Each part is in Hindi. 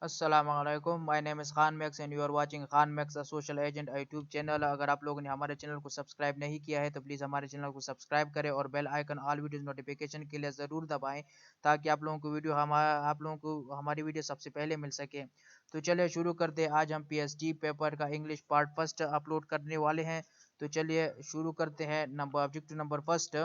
अस्सलामुअलैकुम, my name is Khan max and you are watching Khan max a social agent YouTube channel. अगर आप लोगों ने हमारे चैनल को सब्सक्राइब नहीं किया है तो प्लीज़ हमारे चैनल को सब्सक्राइब करें और bell icon all videos notification के लिए ज़रूर दबाएं ताकि आप लोगों को हमारी वीडियो सबसे पहले मिल सके। तो चलिए शुरू करते हैं। आज हम पीएचडी पेपर का इंग्लिश पार्ट फर्स्ट अपलोड करने वाले हैं। तो चलिए शुरू करते हैं। Objective number first,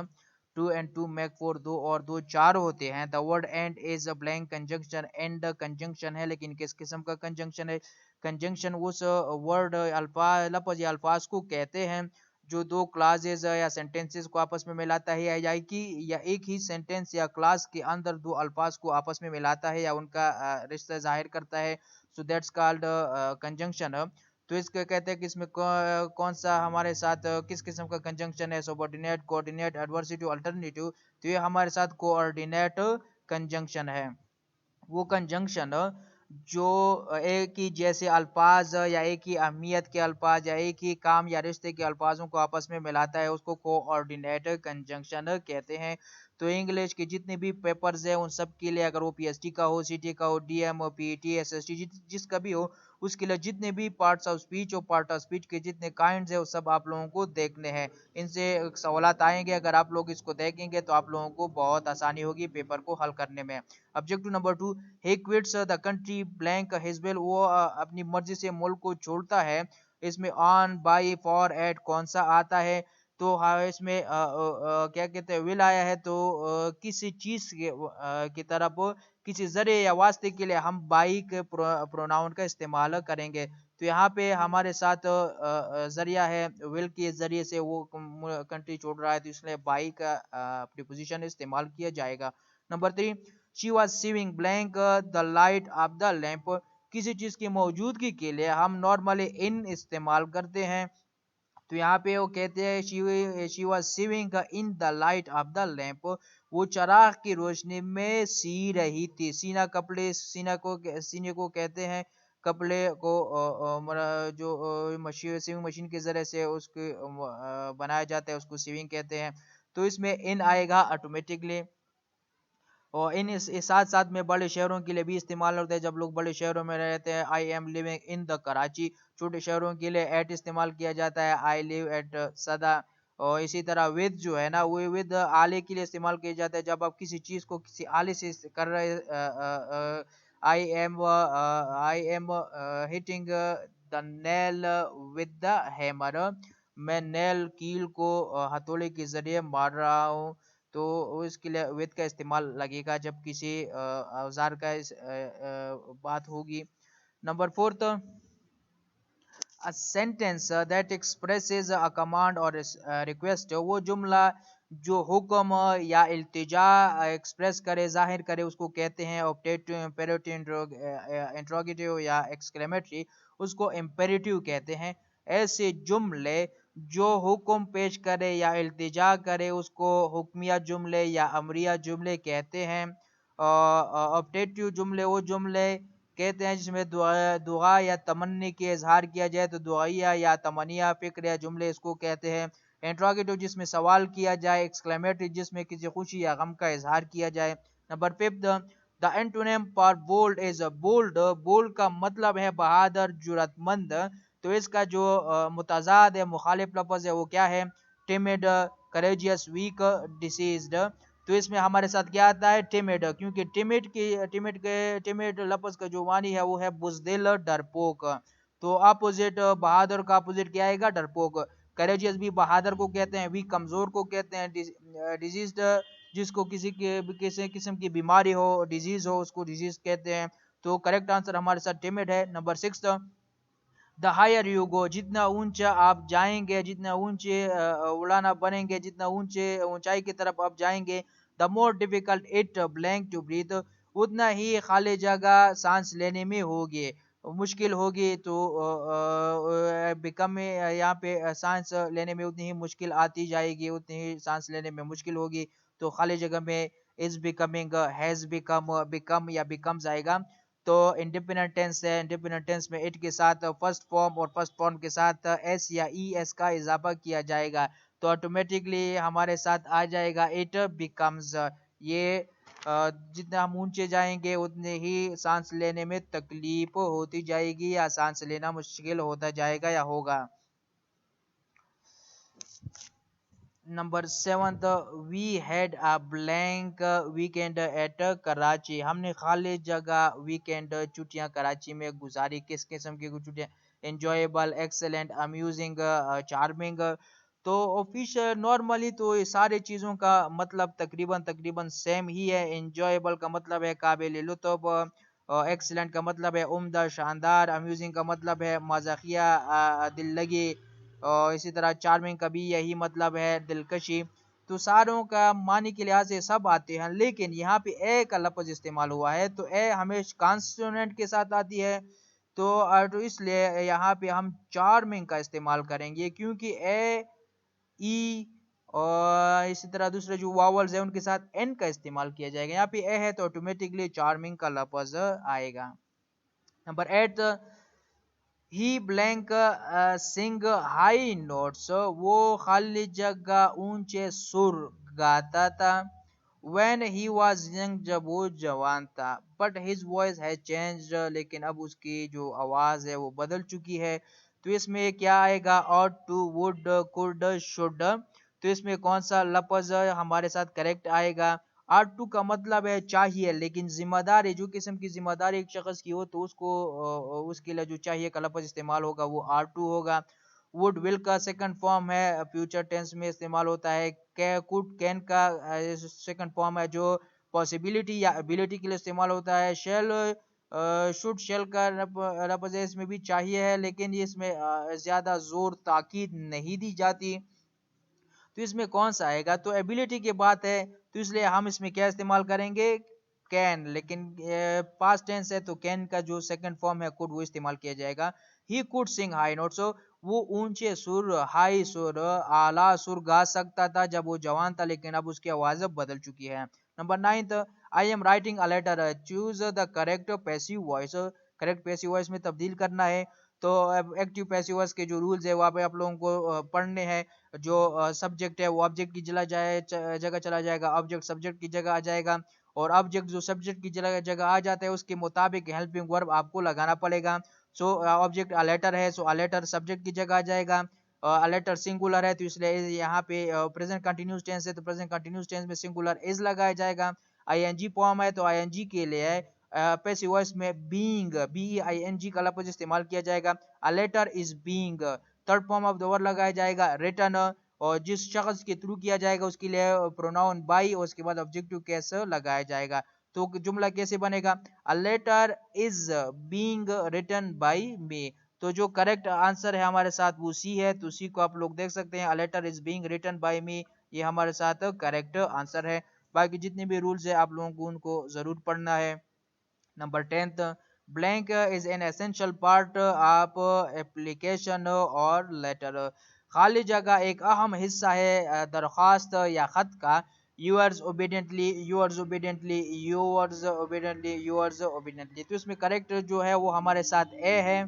two and two make four, दो और दो चार होते हैं। The word and is a blank conjunction, and conjunction है लेकिन किस किस्म का कंजंक्शन है? कंजंक्शन उस वर्ड अल्फाज लफ्ज या अल्फाज को कहते हैं जो दो क्लासेस या सेंटेंसेस को आपस में मिलाता है, या एक ही सेंटेंस या क्लास के अंदर दो अल्फाज को आपस में मिलाता है या उनका रिश्ता जाहिर करता है। So that's called conjunction. तो इसके कहते हैं कि इसमें कौन सा हमारे साथ किस किस्म का कंजंक्शन है? Subordinate, coordinate, adversity, alternative. तो ये हमारे साथ कोऑर्डिनेट कंजंक्शन है। वो कंजंक्शन जो एक ही जैसे अल्फाज या एक ही अहमियत के अल्फाज या एक ही काम या रिश्ते के अल्फाजों को आपस में मिलाता है उसको कोऑर्डिनेट कंजंक्शन कहते हैं। तो इंग्लिश के जितने भी पेपर्स हैं उन सब के लिए, अगर वो पीएचडी का हो, सीटी का हो, डीएम हो, पीईटी, एसएसटी, जिसका भी हो, उसके लिए जितने भी पार्ट्स ऑफ स्पीच और पार्ट ऑफ स्पीच के जितने काइंड्स है वो सब आप लोगों को देखने हैं। इनसे सवालात आएंगे, अगर आप लोग इसको देखेंगे तो आप लोगों को बहुत आसानी होगी पेपर को हल करने में। Objective number two, he quits the country blank his will, वो अपनी मर्जी से मुल्क को छोड़ता है। इसमें ऑन, बाई, फॉर, एट कौन सा आता है? तो हाँ, इसमें क्या कहते हैं, विल आया है तो किसी चीज की तरफ, किसी जरिए या वास्ते के लिए हम बाई के प्रोनाउन का इस्तेमाल करेंगे। तो यहाँ पे हमारे साथ जरिया है, विल के जरिए से वो कंट्री छोड़ रहा है तो इसलिए बाई का प्रीपोजिशन इस्तेमाल किया जाएगा। Number three, she was sewing blank the light of the lamp, किसी चीज की मौजूदगी के लिए हम नॉर्मली इन इस्तेमाल करते हैं। तो यहाँ पे वो कहते हैं she was sewing in the light of the lamp, वो चराग की रोशनी में सी रही थी। सीना, कपड़े, सीने को कहते हैं कपड़े को जो मशीन, सीविंग मशीन के जरिए से उसके बनाया जाता है उसको सीविंग कहते हैं। तो इसमें इन आएगा ऑटोमेटिकली। और इन इस साथ साथ में बड़े शहरों के लिए भी इस्तेमाल होता है, जब लोग बड़े शहरों में रहते हैं। I am living in the Karachi. छोटे शहरों के लिए एट इस्तेमाल किया जाता है, आई लिव एट सदा। और इसी तरह विद जो है ना, वो विद आले के लिए इस्तेमाल किया जाता है जब आप किसी चीज को किसी आले से कर रहे। I am hitting the nail with the hammer, मैं नेल कील को हथौड़े के जरिए मार रहा हूँ। तो इसके लिए विद का इस्तेमाल लगेगा जब किसी औजार का बात होगी। Number fourth, a sentence that expresses a command और रिक्वेस्ट, वो जुमला जो हुक्म या इल्तिजा एक्सप्रेस करे, जाहिर करे, उसको कहते हैं ऑप्टेटिव, इम्पेरेटिव, इंट्रोगेटिव या एक्सक्लेमेटरी, उसको इम्पेरेटिव कहते हैं। ऐसे जुमले जो हुक्म पेश करे या इल्तिजा करे उसको हुक्मिया जुमले या अमरिया जुमले कहते हैं। ऑप्टेटिव जुमले वो जुमले कहते हैं जिसमें दुआ या तमन्नी के इजहार किया जाए तो दुआया या तमनिया फिक्र या जुमले इसको कहते हैं। इंट्रोगेटिव जिसमें सवाल किया जाए। एक्सक्लेमेटरी जिसमें किसी खुशी या गम का इजहार किया जाए। Number fifth, the antonym for bold is bold, bold का मतलब है बहादुर, जुरतमंद। तो इसका जो मुताजाद है, मुखालिफ लफ्ज है, वो क्या है? Timid, courageous, weak, diseased. तो इसमें हमारे साथ क्या आता है? टिमिड, क्योंकि टिमिड लफ्ज का जो मानी है वो है बुजदिल, डरपोक। तो अपोजिट, बहादुर का अपोजिट क्या आएगा? डरपोक। करेजियस भी बहादुर को कहते हैं, वीक कमजोर को कहते हैं, डिजीज्ड जिसको किसी किस्म की बीमारी हो, डिजीज हो, उसको डिजीज कहते हैं। तो करेक्ट आंसर हमारे साथ टिमिड है। Number six, the higher you go, जितना ऊंचा आप जाएंगे, जितना ऊंचे उड़ाना बनेंगे, जितना ऊंचे ऊंचाई की तरफ आप जाएंगे, the more difficult it blank to breathe, उतना ही खाली जगह सांस लेने में होगी, मुश्किल होगी। तो बिकम यहाँ पे सांस लेने में उतनी ही मुश्किल आती जाएगी, उतनी ही सांस लेने में मुश्किल होगी। तो खाली जगह में is becoming, has become, become या बिकम्स आएगा। तो इंडिपेंडेंट टेंस है, इंडिपेंडेंट टेंस में इट के साथ फर्स्ट फॉर्म और फर्स्ट फॉर्म के साथ एस या ई एस का इजाफा किया जाएगा तो ऑटोमेटिकली हमारे साथ आ जाएगा इट बिकम्स। ये जितना हम ऊंचे जाएंगे उतने ही सांस लेने में तकलीफ होती जाएगी या सांस लेना मुश्किल होता जाएगा या होगा। Number 7, we had a blank weekend at Karachi. हमने खाली जगह वीकेंड छुट्टियां कराची में गुजारी। किस किस्म की छुट्टियां? Enjoyable, excellent, amusing, charming. तो ऑफिशियल नॉर्मली तो ये सारी चीज़ों का मतलब तकरीबन तकरीबन सेम ही है। एंजॉयबल का मतलब है काबिल लुत्फ, एक्सीलेंट का मतलब है उम्दा शानदार, अम्यूजिंग का मतलब है मजाकिया दिल लगी, और इसी तरह चार्मिंग का भी यही मतलब है दिलकशी। तो सारों का मानी के लिहाज से सब आते हैं, लेकिन यहाँ पे ए का लफ्ज इस्तेमाल हुआ है तो ए हमेशा कॉन्सोनेंट के साथ आती है। तो इसलिए यहाँ पे हम चार्मिंग का इस्तेमाल करेंगे, क्योंकि ए, ई और इसी तरह दूसरे जो वावल्स है उनके साथ एन का इस्तेमाल किया जाएगा। यहाँ पे ए है तो ऑटोमेटिकली चार्मिंग का लफ्ज आएगा। नंबर 8, ही ब्लैंक सिंग हाई नोट्स। वो खाली जगह ऊंचे सुर गाता था। When he was young, जब वो जवान था। But his voice has changed, लेकिन अब उसकी जो आवाज है वो बदल चुकी है। तो इसमें क्या आएगा? ought to, would, could, should। तो इसमें कौन सा लफ्ज हमारे साथ करेक्ट आएगा? ought to का मतलब है चाहिए, लेकिन जिम्मेदारी जो किस्म की जिम्मेदारी एक शख्स की हो तो उसको उसके लिए जो चाहिए का लफ्ज इस्तेमाल होगा वो ought to होगा। वुड विल का सेकंड फॉर्म है, फ्यूचर टेंस में इस्तेमाल होता है। कुड कैन का सेकंड फॉर्म है जो पॉसिबिलिटी या एबिलिटी के लिए इस्तेमाल होता है। शेल, शुड, शेल का लफ्ज इसमें भी चाहिए है, लेकिन ये इसमें ज्यादा जोर ताकीद नहीं दी जाती। तो इसमें कौन सा आएगा? तो एबिलिटी की बात है तो इसलिए हम इसमें क्या इस्तेमाल करेंगे? कैन। लेकिन पास्ट टेंस है तो कैन का जो सेकंड फॉर्म है कुड वो इस्तेमाल किया जाएगा। He could sing high notes. वो ऊंचे सुर, हाई सुर, आला सुर गा सकता था जब वो जवान था, लेकिन अब उसकी आवाज अब बदल चुकी है। Number 9, I am writing a letter. Choose the correct passive voice. Correct passive voice में तब्दील करना है। तो एक्टिव पैसिव वॉइस के जो रूल्स है वहाँ पे आप लोगों को पढ़ने हैं। जो सब्जेक्ट है वो ऑब्जेक्ट की जगह चला जाएगा, ऑब्जेक्ट सब्जेक्ट की जगह आ जाएगा, और ऑब्जेक्ट जो सब्जेक्ट की जगह जगह आ जाता है उसके मुताबिक हेल्पिंग वर्ब आपको लगाना पड़ेगा। सो ऑब्जेक्ट अ लेटर है, सो अ लेटर सब्जेक्ट की जगह आ जाएगा। अ लेटर सिंगुलर है तो इसलिए यहाँ पे प्रेजेंट कंटिन्यूस टेंस है तो प्रेजेंट कंटिन्यूस टेंस में सिंगुलर इज लगाया जाएगा। आईएनजी फॉर्म है तो आईएनजी के लिए है। पैसिव वॉइस में being, B I N G का लफ्ज इस्तेमाल किया जाएगा। A letter is being. Third form of the word लगाया जाएगा रिटन, और जिस शख्स के थ्रू किया जाएगा उसके लिए प्रोनाउन बाई, और उसके बाद ऑब्जेक्टिव केस लगाया जाएगा। तो जुमला कैसे बनेगा? A letter is being written by me. तो जो करेक्ट आंसर है हमारे साथ वो सी है, तो सी को आप लोग देख सकते हैं। A letter is being written by me, ये हमारे साथ करेक्ट आंसर है। बाकी जितने भी रूल्स है आप लोगों को उनको जरूर पढ़ना है। Number 10, blank is an essential part of application और लेटर। खाली जगह एक अहम हिस्सा है दरख्वास्त या खत का। Yours obediently, yours obediently, yours obediently, yours obediently. तो इसमें करेक्ट जो है वो हमारे साथ ए है।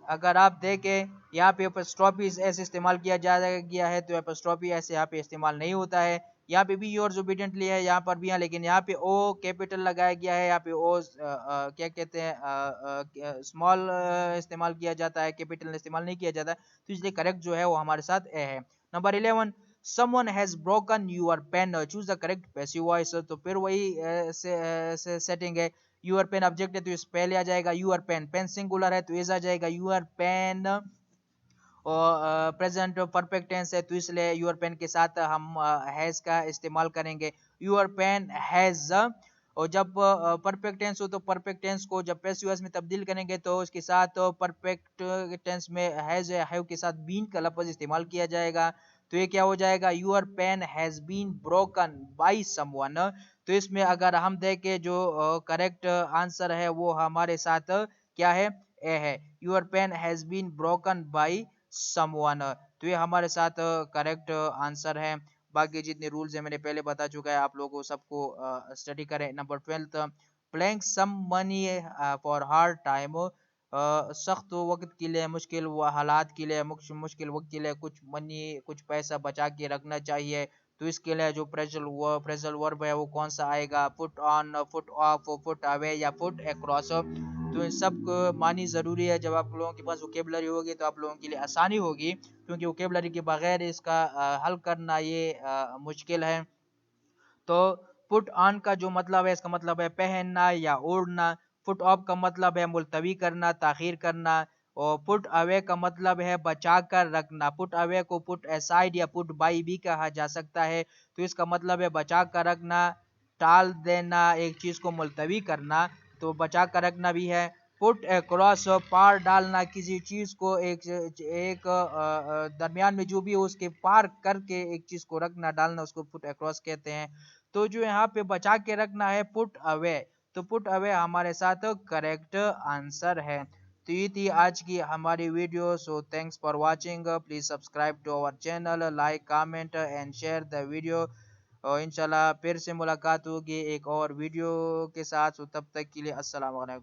अगर आप देखें यहाँ पे एपोस्ट्रोफी ऐसे इस्तेमाल किया जा गया है, तो एपोस्ट्रोफी ऐसे यहाँ पे इस्तेमाल नहीं होता है। यहाँ पे भी योर्स ओबीडियंटली है, यहाँ पर भी है, लेकिन यहाँ पे ओ कैपिटल लगाया गया है। यहाँ पे ओ क्या कहते हैं स्मॉल इस्तेमाल किया जाता है, कैपिटल इस्तेमाल नहीं किया जाता। तो इसलिए करेक्ट जो है वो हमारे साथ ए है। Number 11, someone has broken your pen, choose the correct passive voice। तो फिर वही सेटिंग है। यूर पेन ऑब्जेक्ट है तो इस पहले आ जाएगा यूर पेन, पेन सिंगुलर है तो इज आ जाएगा यूर पेन, और प्रेजेंट परफेक्ट टेंस है तो इसलिए यूर पेन के साथ हम हैज का इस्तेमाल करेंगे। Your pen has. और जब परफेक्ट टेंस हो तो परफेक्ट टेंस को जब पैसिव वॉइस में तब्दील करेंगे तो उसके साथ परफेक्ट टेंस में हैज हैव के साथ बीन का लफ्ज इस्तेमाल किया जाएगा। तो ये क्या हो जाएगा? Your pen has been broken by someone. तो इसमें अगर हम देखें जो करेक्ट आंसर है वो हमारे साथ क्या है? ए है। Your pen has been broken by someone. तो ये हमारे साथ करेक्ट आंसर है। बाकी जितने रूल्स है मैंने पहले बता चुका है, आप लोगों सबको स्टडी करें। Number 12, playing some money for hard time. सख्त वक्त के लिए, मुश्किल हालात के लिए, मुश्किल वक्त के लिए कुछ मनी, कुछ पैसा बचा के रखना चाहिए। तो इसके लिए जो प्रेजल वर्ब है वो कौन सा आएगा, put on, put off, put away या पुट अक्रॉस। तो इन सब को मानी ज़रूरी है। जब आप लोगों के पास वोकेबलरी होगी तो आप लोगों के लिए आसानी होगी, क्योंकि वोकेबलरी के बगैर इसका हल करना ये मुश्किल है। तो पुट ऑन का जो मतलब है, इसका मतलब है पहनना या ओढ़ना। पुट ऑफ का मतलब है मुलतवी करना, ताखीर करना। और पुट अवे का मतलब है बचा कर रखना। पुट अवे को पुट असाइड या पुट बाई भी कहा जा सकता है। तो इसका मतलब है बचा कर रखना, टाल देना, एक चीज को मुलतवी करना, तो बचा कर रखना भी है। पुट अक्रॉस, पार डालना, किसी चीज को एक दरमियान में जो भी हो उसके पार करके एक चीज को रखना, डालना, उसको पुट अक्रॉस कहते हैं। तो जो यहाँ पे बचा के रखना है पुट अवे, तो पुट अवे हमारे साथ करेक्ट आंसर है। तो ये थी आज की हमारी video. So thanks for watching, please subscribe to our channel, like, comment and share the video. और इंशाल्लाह फिर से मुलाकात होगी एक और वीडियो के साथ। तब तक के लिए अस्सलाम वालेकुम।